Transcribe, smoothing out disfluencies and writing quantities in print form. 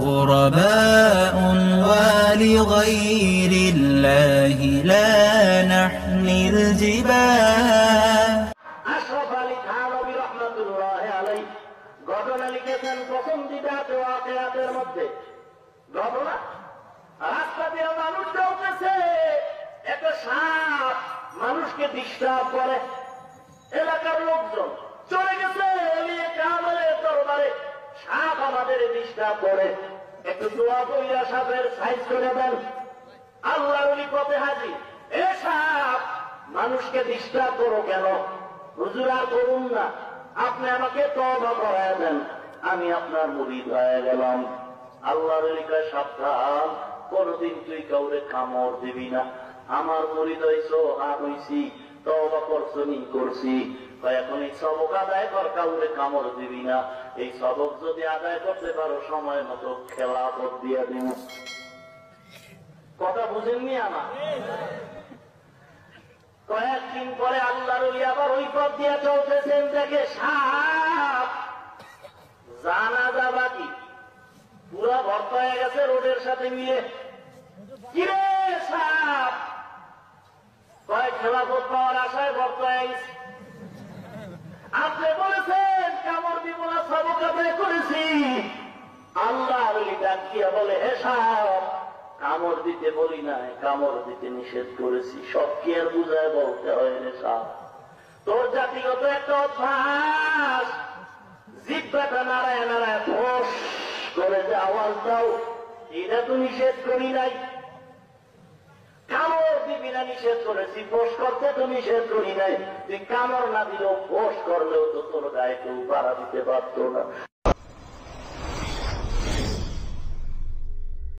غرباء ولغير الله لا نحمل الجبال আশরাফ আলী থানভী রাহমাতুল্লাহ আলাইহি ঘটনা লিখেছেন প্রথম বিদাতে ওয়াকিয়াতের মধ্যে। ঘটনা, রাস্তা দিয়ে মানুষ চলতেছে, একটা সাপ মানুষকে ডিস্টার্ব করে। এলাকার লোকজন চলে গেছে, কামালের দরবারে সাপ আমাদের ডিস্টার্ব করে, একটু দোয়া কইরা সাপের সাইজ করে দেন। আল্লাহর ওলি পথে হাজির, এ সাপ মানুষকে ডিস্টার্ব করো কেন? হুজুর আর করুন না, আপনি আমাকে তওবা করায় দেন, আমি আপনার মুরিদ হয়ে গেলাম। আল্লাহর ওলি কয়, সাবধান, কোনদিন তুই কাউরে কামড় দিবি না। আমার মুরিদ হইছো, আর হইছি, তওবা করছো নি? করছি। এখন এই সবক আদায় কর, কাউরে কামড় দিবি না। এই সবক যদি আদায় করতে পারো, সময় মতো খেলাফত দিয়ে দিব। কথা বুঝেননি আমার? কয়েকদিন পরে আল্লাহর ওলি আবার ওই পথ দিয়ে চলতেছেন, দেখে সাপ জানাজা বাকি পুরা ভর্ত হয়ে গেছে রোডের সাথে মিলে। কিরে সাপ, কয়েক খেলাফত পাওয়ার আশায় ভর্ত হয়ে গেছে। আপনি বলেছেন কামড় দিব না, সবক আদায় করেছি। আল্লাহর ওলি ডাক দিয়া বলে, হে সাপ, কামড় দিতে বলি নাই, কামড় দিতে নিষেধ করেছি। সব কি আর বুঝায় বলতে হয় রে সাপ? তোর জাতিগত একটা অভ্যাস, জিহ্বাটা নাড়ায় নাড়ায় ফোঁস করে যে আওয়াজ দাও, এটা তো নিষেধ করি নাই। কামড় দিবি না নিষেধ করেছি, ফোঁস করতে তো নিষেধ করি নাই। তুই কামড় না দিলেও ফোঁস করলেও তো তোর গায়ে কেউ বাড়া দিতে পারতো না।